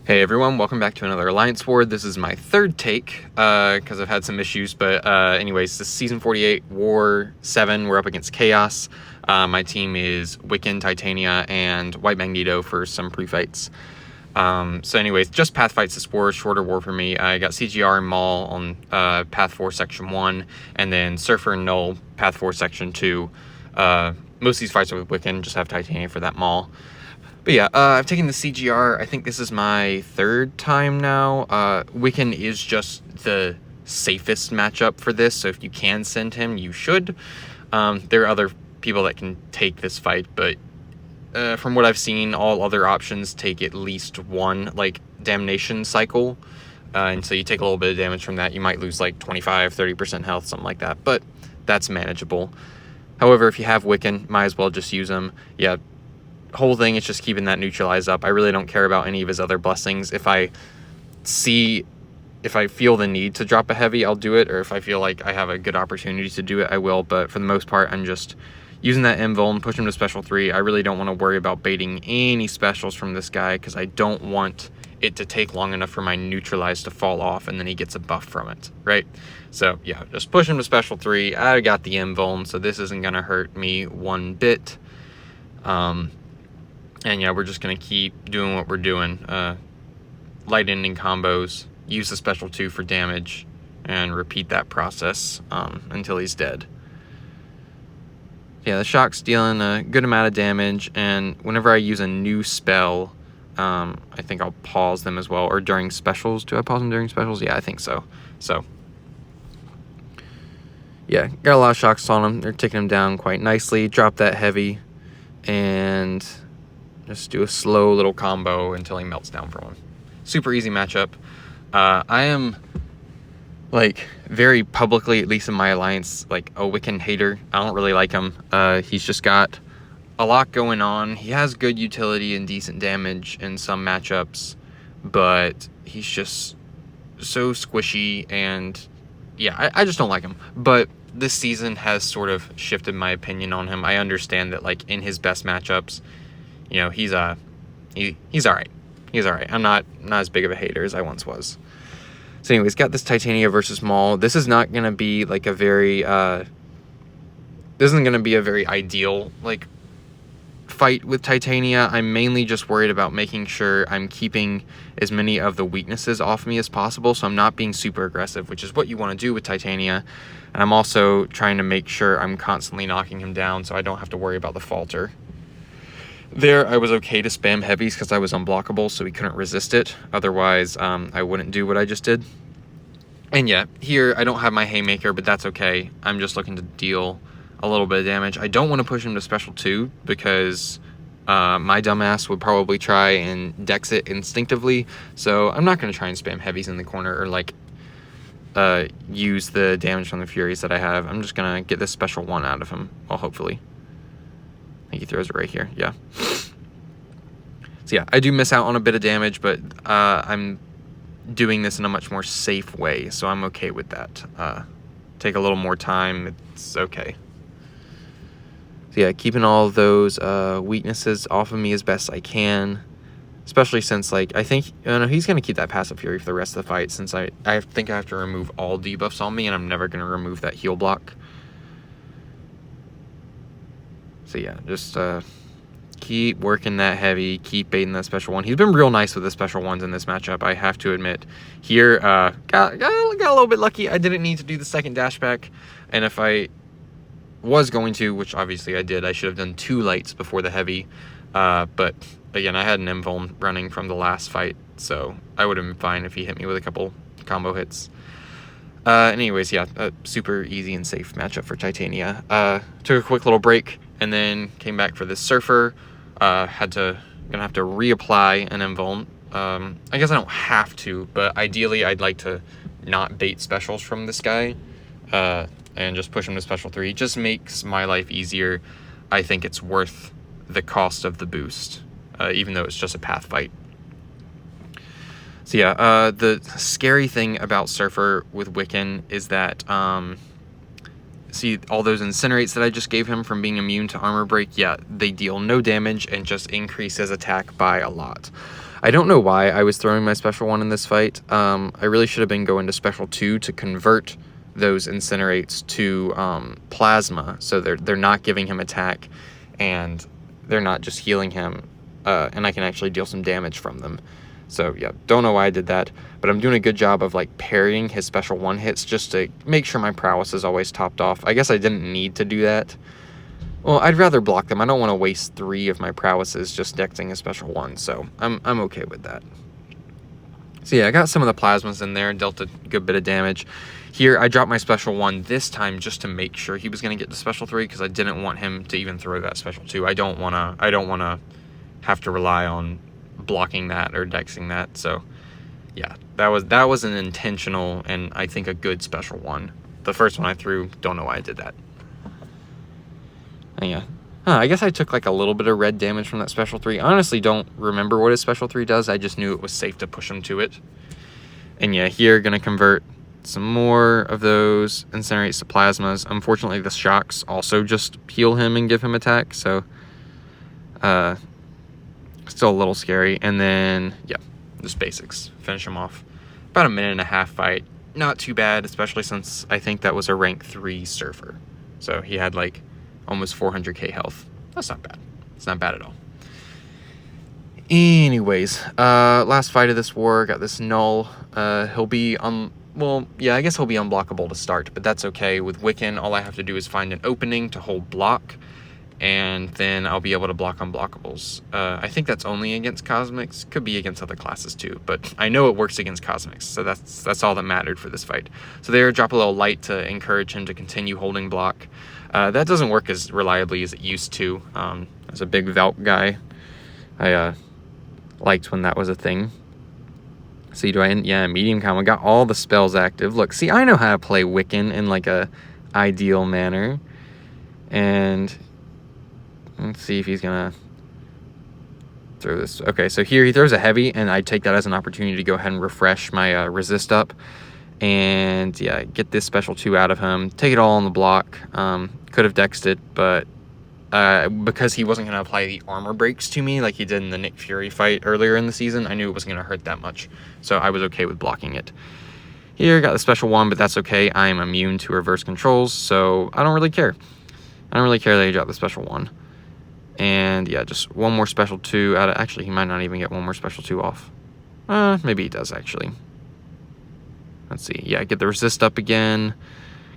Hey everyone, welcome back to another Alliance War. This is my third take, because I've had some issues, but anyways, this is Season 48, War 7, we're up against Chaos. My team is Wiccan, Titania, and White Magneto for some pre-fights. So anyways, just Path Fights this war, shorter war for me. I got CGR and Maw on Path 4 Section 1, and then Surfer and Knull, Path 4 Section 2. Most of these fights are with Wiccan, just have Titania for that Maw. But yeah, I've taken the CGR. I think this is my third time now. Wiccan is just the safest matchup for this, so if you can send him, you should. There are other people that can take this fight, but from what I've seen, all other options take at least one, like, damnation cycle. And so you take a little bit of damage from that. You might lose, like, 25, 30% health, something like that, but that's manageable. However, if you have Wiccan, might as well just use him. Yeah. Whole thing is just keeping that neutralized up. I really don't care about any of his other blessings. If I feel the need to drop a heavy, I'll do it, or if I feel like I have a good opportunity to do it, I will. But for the most part, I'm just using that invuln, push him to special 3. I really don't want to worry about baiting any specials from this guy because I don't want it to take long enough for my neutralize to fall off and then he gets a buff from it, right? So yeah, just push him to special 3. I got the invuln, so this isn't gonna hurt me one bit. And yeah, we're just going to keep doing what we're doing. Light ending combos, use the special 2 for damage, and repeat that process until he's dead. Yeah, the shock's dealing a good amount of damage, and whenever I use a new spell, I think I'll pause them as well. Or during specials. Do I pause them during specials? Yeah, I think so. So, yeah, got a lot of shocks on them. They're taking them down quite nicely. Drop that heavy, and just do a slow little combo until he melts down from him. Super easy matchup. I am, like, very publicly, at least in my alliance, like, a Wiccan hater. I don't really like him. He's just got a lot going on. He has good utility and decent damage in some matchups, but he's just so squishy, and yeah, I just don't like him. But this season has sort of shifted my opinion on him. I understand that, like, in his best matchups, you know, he's all right. He's all right. I'm not as big of a hater as I once was. So anyways, got this Titania versus Maw. This is not going to be like a very, this isn't going to be a very ideal, like, fight with Titania. I'm mainly just worried about making sure I'm keeping as many of the weaknesses off me as possible, so I'm not being super aggressive, which is what you want to do with Titania. And I'm also trying to make sure I'm constantly knocking him down so I don't have to worry about the falter. There, I was okay to spam heavies because I was unblockable, so he couldn't resist it. Otherwise, I wouldn't do what I just did. And yeah, here, I don't have my Haymaker, but that's okay. I'm just looking to deal a little bit of damage. I don't want to push him to special 2 because my dumbass would probably try and dex it instinctively. So I'm not going to try and spam heavies in the corner or, like, use the damage from the Furies that I have. I'm just going to get this special 1 out of him, well, hopefully. I think he throws it right here. Yeah. So yeah, I do miss out on a bit of damage, but I'm doing this in a much more safe way, so I'm okay with that. Take a little more time. It's okay. So yeah, keeping all of those weaknesses off of me as best I can, especially since, like, I think he's going to keep that passive Fury for the rest of the fight, since I think I have to remove all debuffs on me, and I'm never going to remove that heal block. So yeah, just keep working that heavy, keep baiting that special 1. He's been real nice with the special 1s in this matchup, I have to admit. Here, got a little bit lucky. I didn't need to do the second dash back, and if I was going to, which obviously I did, I should have done 2 lights before the heavy. But again, I had an invuln running from the last fight, so I would have been fine if he hit me with a couple combo hits. Anyways, yeah, a super easy and safe matchup for Titania. Took a quick little break, and then came back for this Surfer. Gonna have to reapply an invuln. I guess I don't have to, but ideally I'd like to not bait specials from this guy, and just push him to special 3. It just makes my life easier. I think it's worth the cost of the boost, even though it's just a path fight. So yeah, the scary thing about Surfer with Wiccan is that, see all those incinerates that I just gave him from being immune to armor break? Yeah, they deal no damage and just increase his attack by a lot. I don't know why I was throwing my special 1 in this fight. I really should have been going to special 2 to convert those incinerates to plasma, so they're not giving him attack, and they're not just healing him, and I can actually deal some damage from them. So yeah, don't know why I did that, but I'm doing a good job of like parrying his special 1 hits just to make sure my prowess is always topped off. I guess I didn't need to do that. Well, I'd rather block them. I don't want to waste 3 of my prowesses just dexing a special 1, so I'm okay with that. So yeah, I got some of the plasmas in there and dealt a good bit of damage. Here, I dropped my special 1 this time just to make sure he was going to get to special 3, because I didn't want him to even throw that special 2. I don't want to have to rely on blocking that or dexing that. So yeah, that was an intentional and I think a good special 1. The first one I threw, don't know why I did that. And yeah, I guess I took like a little bit of red damage from that special 3. I honestly don't remember what his special 3 does. I just knew it was safe to push him to it. And yeah, here gonna convert some more of those incinerates to plasmas. Unfortunately, the shocks also just heal him and give him attack, so still a little scary. And then yeah, just basics, finish him off. About a 1.5-minute fight, not too bad, especially since I think that was a rank 3 surfer, so he had like almost 400k health. That's not bad. It's not bad at all. Anyways, last fight of this war, got this Knull. He'll be well, yeah, I guess he'll be unblockable to start, but that's okay. With Wiccan, all I have to do is find an opening to hold block, and then I'll be able to block unblockables. I think that's only against Cosmics. Could be against other classes too, but I know it works against Cosmics, so that's all that mattered for this fight. So there, drop a little light to encourage him to continue holding block. That doesn't work as reliably as it used to. As a big Valk guy, I liked when that was a thing. See, yeah, medium combo. Got all the spells active. Look, see, I know how to play Wiccan in like a ideal manner. And let's see if he's gonna throw this. Okay, so here he throws a heavy, and I take that as an opportunity to go ahead and refresh my resist up. And yeah, get this special 2 out of him. Take it all on the block. Could have dexed it, but because he wasn't going to apply the armor breaks to me like he did in the Nick Fury fight earlier in the season, I knew it wasn't going to hurt that much. So I was okay with blocking it. Here, got the special 1, but that's okay. I am immune to reverse controls, so I don't really care. I don't really care that he dropped the special 1. And yeah, just one more special 2 out of... Actually, he might not even get one more special 2 off. Maybe he does, actually. Let's see. Yeah, get the resist up again.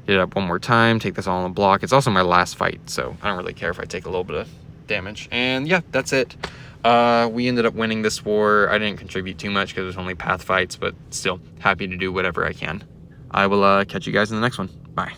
Get it up one more time. Take this all on the block. It's also my last fight, so I don't really care if I take a little bit of damage. And yeah, that's it. We ended up winning this war. I didn't contribute too much because it was only path fights, but still happy to do whatever I can. I will catch you guys in the next one. Bye.